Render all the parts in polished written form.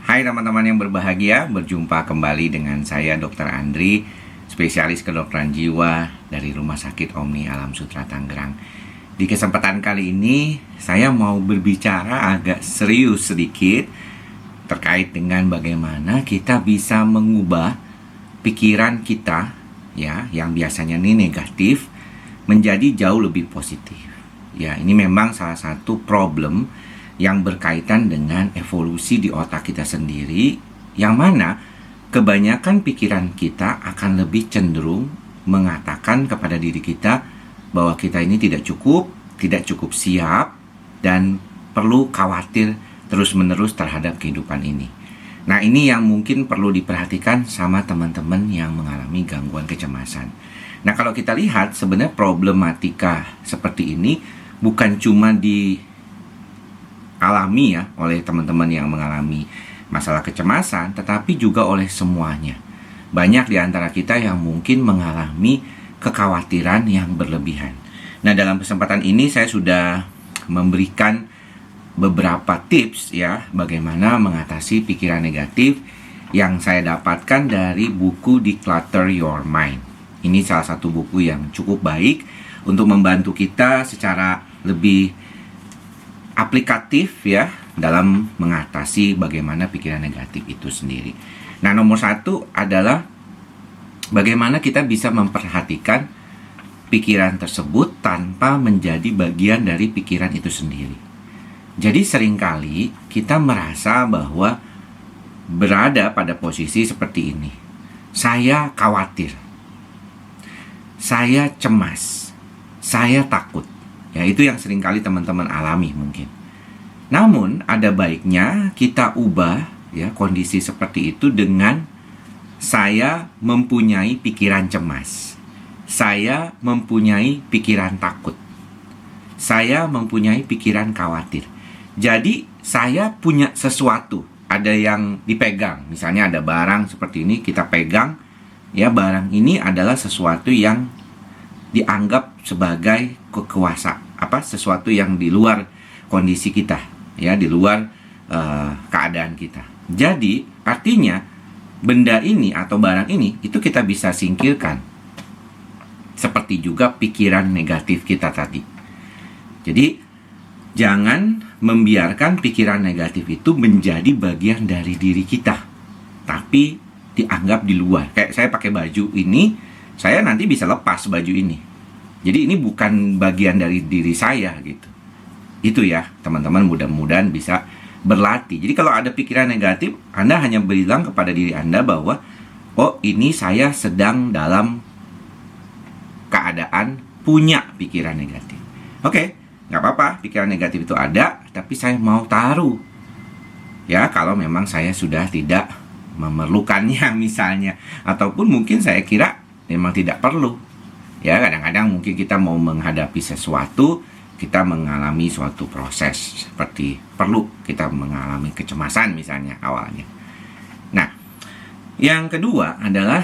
Hai teman-teman yang berbahagia, berjumpa kembali dengan saya Dr. Andri, spesialis kedokteran jiwa dari Rumah Sakit Omni Alam Sutera Tangerang. Di kesempatan kali ini, saya mau berbicara agak serius sedikit terkait dengan bagaimana kita bisa mengubah pikiran kita, ya, yang biasanya ini negatif, menjadi jauh lebih positif. Ya, ini memang salah satu problem yang berkaitan dengan evolusi di otak kita sendiri, yang mana kebanyakan pikiran kita akan lebih cenderung mengatakan kepada diri kita bahwa kita ini tidak cukup siap, dan perlu khawatir terus-menerus terhadap kehidupan ini. Nah, ini yang mungkin perlu diperhatikan sama teman-teman yang mengalami gangguan kecemasan. Nah, kalau kita lihat sebenarnya problematika seperti ini bukan cuma alami ya oleh teman-teman yang mengalami masalah kecemasan, tetapi juga oleh semuanya. Banyak di antara kita yang mungkin mengalami kekhawatiran yang berlebihan. Nah, dalam kesempatan ini saya sudah memberikan beberapa tips ya bagaimana mengatasi pikiran negatif yang saya dapatkan dari buku Declutter Your Mind. Ini salah satu buku yang cukup baik untuk membantu kita secara lebih aplikatif ya dalam mengatasi bagaimana pikiran negatif itu sendiri. Nah, nomor satu adalah bagaimana kita bisa memperhatikan pikiran tersebut tanpa menjadi bagian dari pikiran itu sendiri. Jadi seringkali kita merasa bahwa berada pada posisi seperti ini. Saya khawatir, saya cemas, saya takut. Ya, itu yang seringkali teman-teman alami mungkin. Namun, ada baiknya kita ubah ya kondisi seperti itu dengan saya mempunyai pikiran cemas. Saya mempunyai pikiran takut. Saya mempunyai pikiran khawatir. Jadi, saya punya sesuatu, ada yang dipegang. Misalnya ada barang seperti ini, kita pegang. Ya, barang ini adalah sesuatu yang dianggap sebagai sesuatu yang di luar kondisi kita, ya, di luar keadaan kita. Jadi artinya benda ini atau barang ini itu kita bisa singkirkan, seperti juga pikiran negatif kita tadi. Jadi jangan membiarkan pikiran negatif itu menjadi bagian dari diri kita, tapi dianggap di luar. Kayak saya pakai baju ini, saya nanti bisa lepas baju ini. Jadi ini bukan bagian dari diri saya gitu. Itu ya teman-teman, mudah-mudahan bisa berlatih. Jadi kalau ada pikiran negatif, Anda hanya bilang kepada diri Anda bahwa oh, ini saya sedang dalam keadaan punya pikiran negatif. Oke, nggak apa-apa pikiran negatif itu ada, tapi saya mau taruh. Ya, kalau memang saya sudah tidak memerlukannya misalnya, ataupun mungkin saya kira memang tidak perlu. Ya, kadang-kadang mungkin kita mau menghadapi sesuatu, kita mengalami suatu proses seperti perlu kita mengalami kecemasan misalnya awalnya. Nah, yang kedua adalah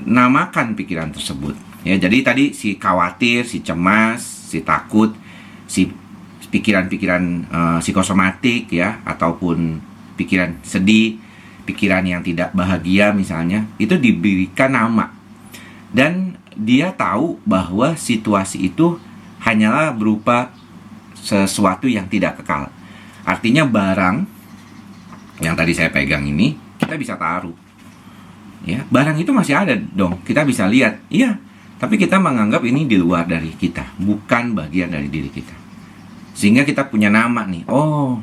namakan pikiran tersebut. Ya, jadi tadi si khawatir, si cemas, si takut, si pikiran-pikiran psikosomatik ya, ataupun pikiran sedih, pikiran yang tidak bahagia misalnya, itu diberikan nama. Dan dia tahu bahwa situasi itu hanyalah berupa sesuatu yang tidak kekal. Artinya barang yang tadi saya pegang ini kita bisa taruh. Ya, barang itu masih ada dong. Kita bisa lihat. Iya, tapi kita menganggap ini di luar dari kita, bukan bagian dari diri kita. Sehingga kita punya nama nih. Oh,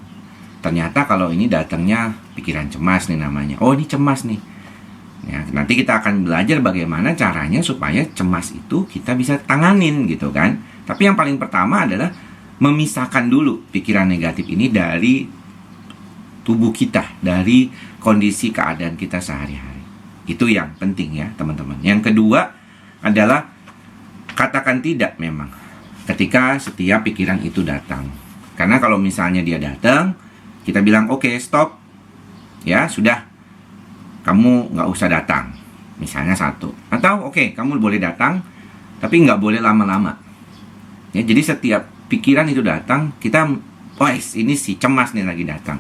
ternyata kalau ini datangnya pikiran cemas nih namanya. Oh, ini cemas nih. Ya, nanti kita akan belajar bagaimana caranya supaya cemas itu kita bisa tanganin gitu kan. Tapi yang paling pertama adalah memisahkan dulu pikiran negatif ini dari tubuh kita, dari kondisi keadaan kita sehari-hari. Itu yang penting ya teman-teman. Yang kedua adalah katakan tidak memang ketika setiap pikiran itu datang. Karena kalau misalnya dia datang, kita bilang oke, stop. Ya, sudah. Kamu nggak usah datang, misalnya satu. Atau oke, kamu boleh datang, tapi nggak boleh lama-lama. Ya, jadi setiap pikiran itu datang, kita, oh ini si cemas nih lagi datang.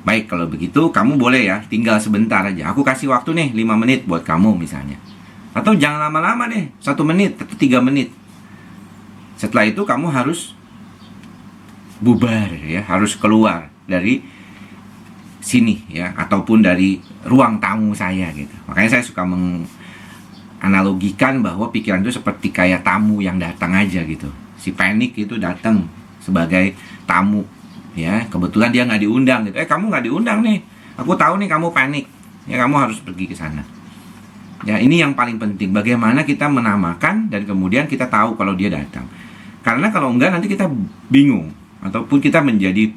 Baik, kalau begitu kamu boleh ya tinggal sebentar aja. Aku kasih waktu nih 5 menit buat kamu misalnya. Atau jangan lama-lama deh, 1 menit atau 3 menit. Setelah itu kamu harus bubar ya, harus keluar dari sini ya, ataupun dari ruang tamu saya gitu. Makanya saya suka menganalogikan bahwa pikiran itu seperti kayak tamu yang datang aja gitu. Si panik itu datang sebagai tamu ya, kebetulan dia nggak diundang gitu. Kamu nggak diundang nih, aku tahu nih kamu panik ya, kamu harus pergi ke sana ya. Ini yang paling penting, bagaimana kita menamakan dan kemudian kita tahu kalau dia datang. Karena kalau enggak nanti kita bingung, ataupun kita menjadi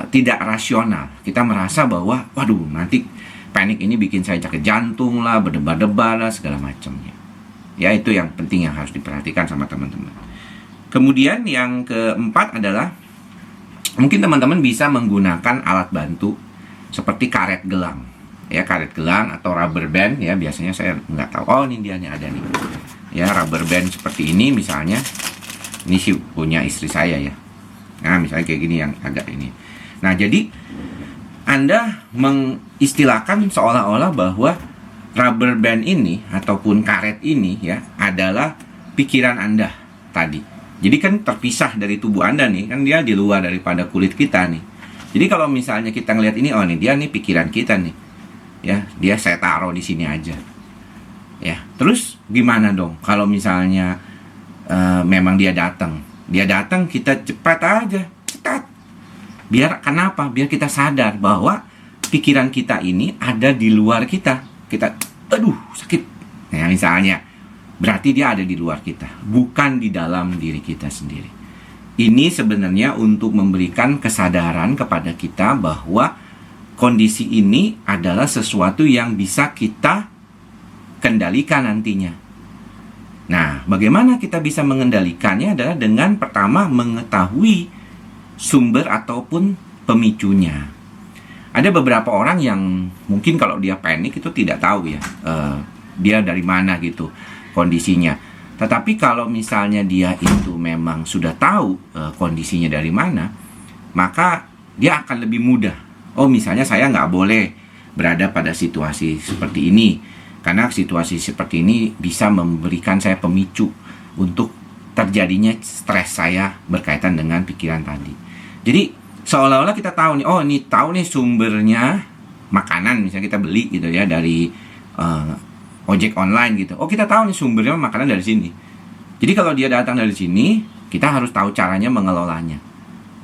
tidak rasional. Kita merasa bahwa waduh, nanti panik ini bikin saya sakit jantung lah, berdebar-debar lah, segala macamnya ya. Itu yang penting yang harus diperhatikan sama teman-teman. Kemudian yang keempat adalah mungkin teman-teman bisa menggunakan alat bantu seperti karet gelang ya, karet gelang atau rubber band ya. Biasanya saya nggak tahu, oh ini dia nih, ada nih ya, rubber band seperti ini misalnya. Ini sih punya istri saya ya. Nah misalnya kayak gini yang agak ini. Nah jadi Anda mengistilahkan seolah-olah bahwa rubber band ini ataupun karet ini ya adalah pikiran Anda tadi. Jadi kan terpisah dari tubuh Anda nih, kan dia di luar daripada kulit kita nih. Jadi kalau misalnya kita ngelihat ini, oh nih dia nih pikiran kita nih. Ya, dia saya taruh di sini aja. Ya, terus gimana dong kalau misalnya memang dia datang kita cepat aja, cepat. Biar kenapa? Biar kita sadar bahwa pikiran kita ini ada di luar kita. Kita, aduh sakit. Ya misalnya, berarti dia ada di luar kita, bukan di dalam diri kita sendiri. Ini sebenarnya untuk memberikan kesadaran kepada kita bahwa kondisi ini adalah sesuatu yang bisa kita kendalikan nantinya. Nah, bagaimana kita bisa mengendalikannya adalah dengan pertama mengetahui sumber ataupun pemicunya. Ada beberapa orang yang mungkin kalau dia panik itu tidak tahu ya, dia dari mana gitu kondisinya. Tetapi kalau misalnya dia itu memang sudah tahu kondisinya dari mana, maka dia akan lebih mudah. Oh misalnya saya nggak boleh berada pada situasi seperti ini, karena situasi seperti ini bisa memberikan saya pemicu untuk terjadinya stres saya berkaitan dengan pikiran tadi. Jadi seolah-olah kita tahu nih, oh ini tahu nih sumbernya makanan, misalnya kita beli gitu ya dari ojek online gitu. Oh kita tahu nih sumbernya makanan dari sini. Jadi kalau dia datang dari sini, kita harus tahu caranya mengelolanya.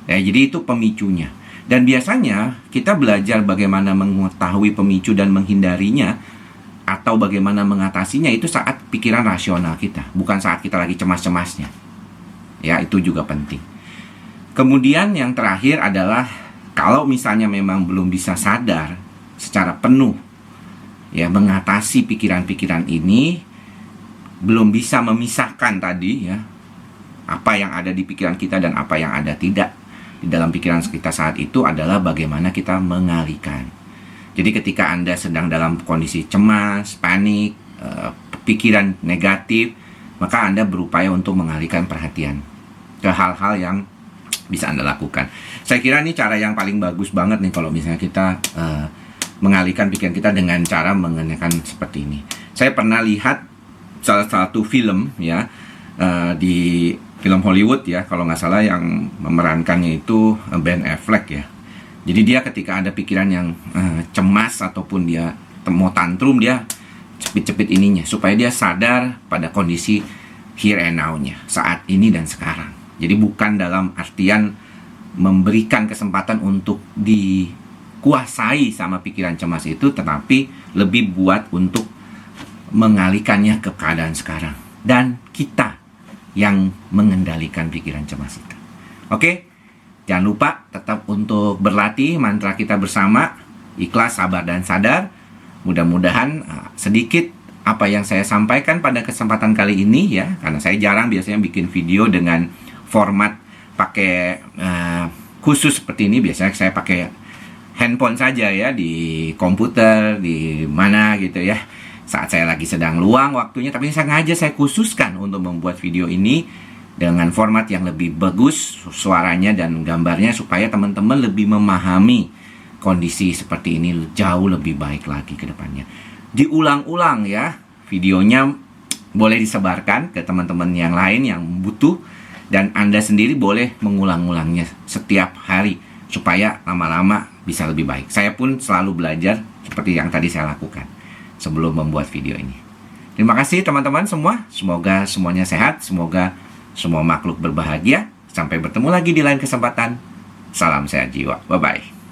Ya, jadi itu pemicunya. Dan biasanya kita belajar bagaimana mengetahui pemicu dan menghindarinya atau bagaimana mengatasinya itu saat pikiran rasional kita, bukan saat kita lagi cemas-cemasnya. Ya, itu juga penting. Kemudian yang terakhir adalah kalau misalnya memang belum bisa sadar secara penuh ya mengatasi pikiran-pikiran ini, belum bisa memisahkan tadi ya apa yang ada di pikiran kita dan apa yang ada tidak di dalam pikiran kita saat itu, adalah bagaimana kita mengalihkan. Jadi ketika Anda sedang dalam kondisi cemas, panik, pikiran negatif, maka Anda berupaya untuk mengalihkan perhatian ke hal-hal yang bisa Anda lakukan. Saya kira ini cara yang paling bagus banget nih kalau misalnya kita mengalihkan pikiran kita dengan cara mengenakan seperti ini. Saya pernah lihat salah satu film ya, di film Hollywood ya, kalau nggak salah yang memerankannya itu Ben Affleck ya. Jadi dia ketika ada pikiran yang cemas ataupun dia mau tantrum, dia cepit-cepit ininya supaya dia sadar pada kondisi here and now-nya, saat ini dan sekarang. Jadi bukan dalam artian memberikan kesempatan untuk dikuasai sama pikiran cemas itu, tetapi lebih buat untuk mengalihkannya ke keadaan sekarang. Dan kita yang mengendalikan pikiran cemas itu. Oke? Jangan lupa tetap untuk berlatih mantra kita bersama, ikhlas, sabar, dan sadar. Mudah-mudahan sedikit apa yang saya sampaikan pada kesempatan kali ini ya, karena saya jarang biasanya bikin video dengan format pakai khusus seperti ini. Biasanya saya pakai handphone saja ya, di komputer, di mana gitu ya, saat saya lagi sedang luang waktunya. Tapi sengaja saya khususkan untuk membuat video ini dengan format yang lebih bagus suaranya dan gambarnya, supaya teman-teman lebih memahami kondisi seperti ini jauh lebih baik lagi ke depannya. Diulang-ulang ya, videonya boleh disebarkan ke teman-teman yang lain yang butuh, dan Anda sendiri boleh mengulang-ulangnya setiap hari supaya lama-lama bisa lebih baik. Saya pun selalu belajar seperti yang tadi saya lakukan sebelum membuat video ini. Terima kasih teman-teman semua. Semoga semuanya sehat, semoga semua makhluk berbahagia. Sampai bertemu lagi di lain kesempatan. Salam sehat jiwa. Bye-bye.